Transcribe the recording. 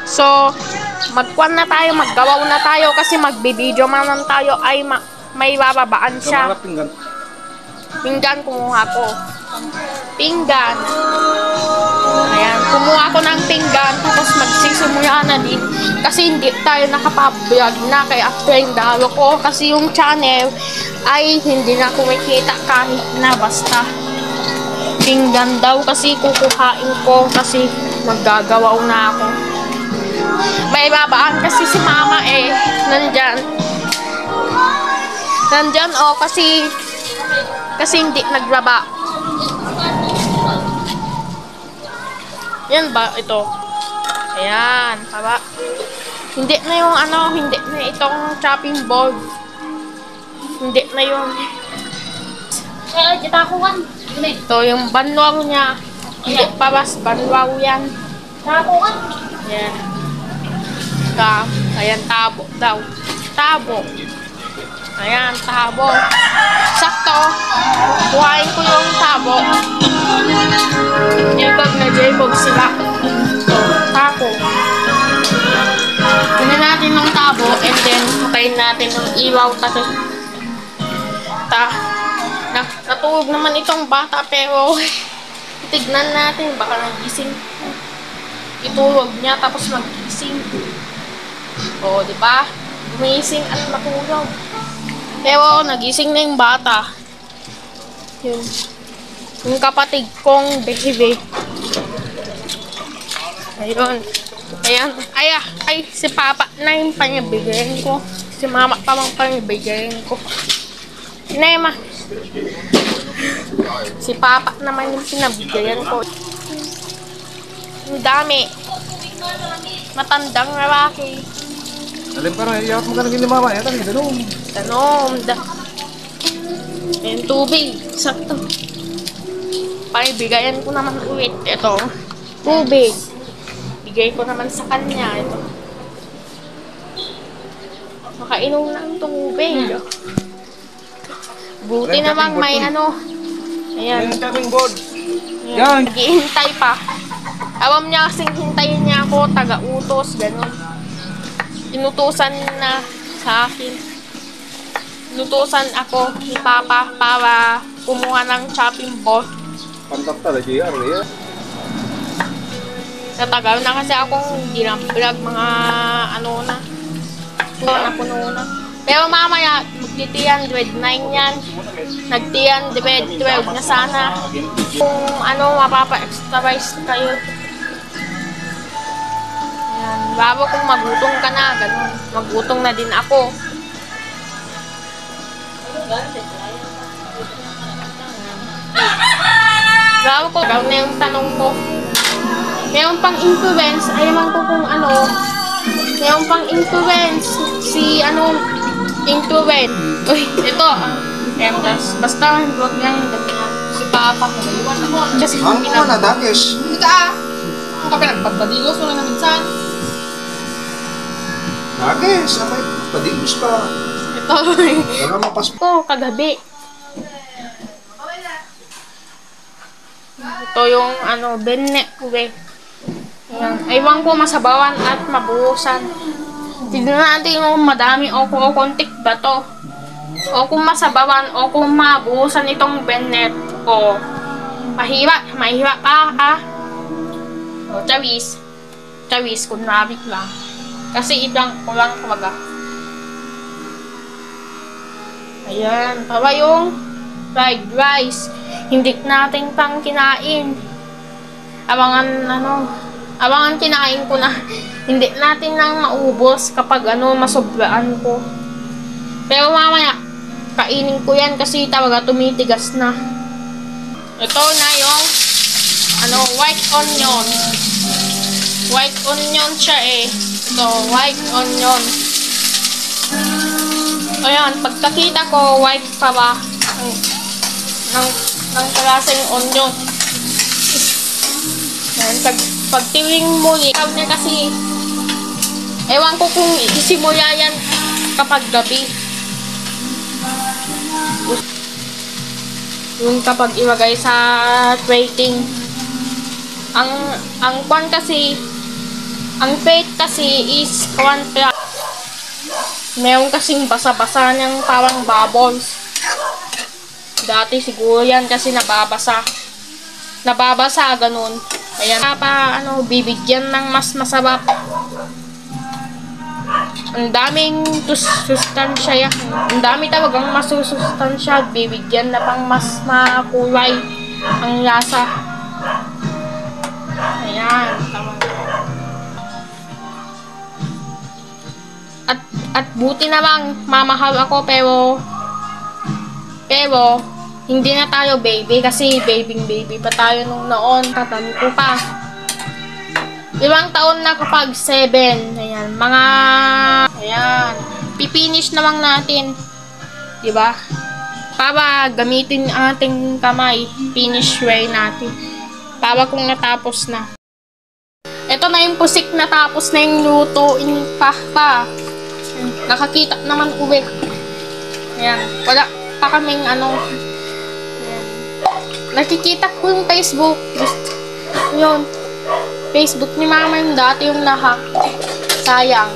So, magkuhan na tayo, maggawaw na tayo kasi magbi-video man tayo ay may bababaan siya. Pinggan, kumuha ko. Pinggan. Ayan, kumuha ko ng pinggan tapos magsisimula na din kasi hindi tayo nakapablog na kaya after yung dalo ko kasi yung channel ay hindi na kumikita kahit na basta pinggan daw kasi kukuhain ko kasi maggagawaw na ako. May babaan kasi si mama nandyan kasi hindi nagbaba. Yan ba ito? Ayan, taba. Hindi na yung hindi na itong chopping board. Hindi na yung kita ko kan. Ito yung banwaw niya. Hindi pa bas banwaw yan. Tabo kan. Yan. Ayan, tabo daw. Tabo. Ayan, tabo. Sakto. Buhayin ko yung tabo. Yung pag nag-ibog sila. Tabo. Kunin natin yung tabo and then patayin natin yung ilaw. Natulog naman itong bata pero tignan natin. Baka nagising. Itulog niya tapos nagising. O, di ba? Gumising at matulog. Pero nagising na yung bata. Yun. Yung kapatid kong baby. Ayun. Ayan. Ay, si papa na yung panibigayin ko. Si mama pa mang panibigayin ko. Sinema. Si papa naman yung pinabigayan ko. Ang dami. Matandang lalaki. Alin parang iyakap mo ka naging limama. Yan ang danom. Yung tubig. Sakto. Bigayan ko naman ulit. Ito. Tubig. Bigay ko naman sa kanya. Ito. Makainom na ang tubig. Buti namang may Ayan. Yung chopping board. Yan. Naghihintay pa. Awam niya kasing hintayin niya ako. Taga-utos. Ganun. Inutusan na sa akin. Inutusan ako ni Papa para kumuha ng chopping board. Pantak talaga GR eh. Natagal na kasi akong hindi na vlog mga na. Napuno na. Pero mamaya, magtitiyan, grade 9 yan. Nagtiyan, grade 12 na sana. Kung mapapa-extravise kayo. Ayan, bago kung magutom ka na, ganun. Magutom na din ako. Bago ko, gawin na yung tanong ko. Meron pang influence, ayaman ko kung meron pang influence, influence. Uy, ito. Basta, huwag niyang dagdagan. Si Papa. Kasi Ano mo na, Dakesh? Ika ang ka pinagpagbadigos mo lang na minsan. Dakesh, may padigos pa. Ito. Wala mapas. Ito, kagabi. Ito yung benek ko eh. Ewan ko masabawan at mabuhusan. Tignan natin kung madami o kontik ba to. O kung masabawan o kung mabuhusan itong benek. O mahirap pa ha. O Chawis, kunwari lang. Kasi ibang ko lang talaga. Ayan, para yung fried rice. Hindi natin pang kinain. Abangan kinain ko na. Hindi natin nang maubos kapag masobraan ko. Pero mamaya, kainin ko yan kasi talaga tumitigas na. Ito na yung white onion. White onion siya eh. Ito, white onion. Ayan, pagkakita ko, white pa ba? Ng klaseng onion. Ayan, pagtiwing mo, ikaw na kasi, ewan ko kung isimula yan kapag gabi. Yung kapag ilagay sa plating. Ang kwan kasi, Ang fate kasi is kontra. Meron kasing basa-basa niyang parang bubbles. Dati siguro yan kasi nababasa. Nababasa, ganun. Ayan. Bibigyan ng mas masarap. Ang daming sustansya yan. Ang dami talagang masusustansya. Bibigyan na pang mas makulay ang lasa. Ayan. Tama. At buti namang mamahal ako pero hindi na tayo baby kasi baby pa tayo nung noon. Tatanda ko pa. Ilang taon na kapag 7. Ayan. Ayan. Pipinish naman natin. Diba? Para gamitin ang ating kamay. Finish way natin. Para kung natapos na. Ito na yung pusik natapos na yung lutuin pa. Nakakita naman uwi. Ayan. Wala pa kaming Ayan. Nakikita ko yung Facebook. Yun. Facebook ni mama yung dati yung nahack. Sayang.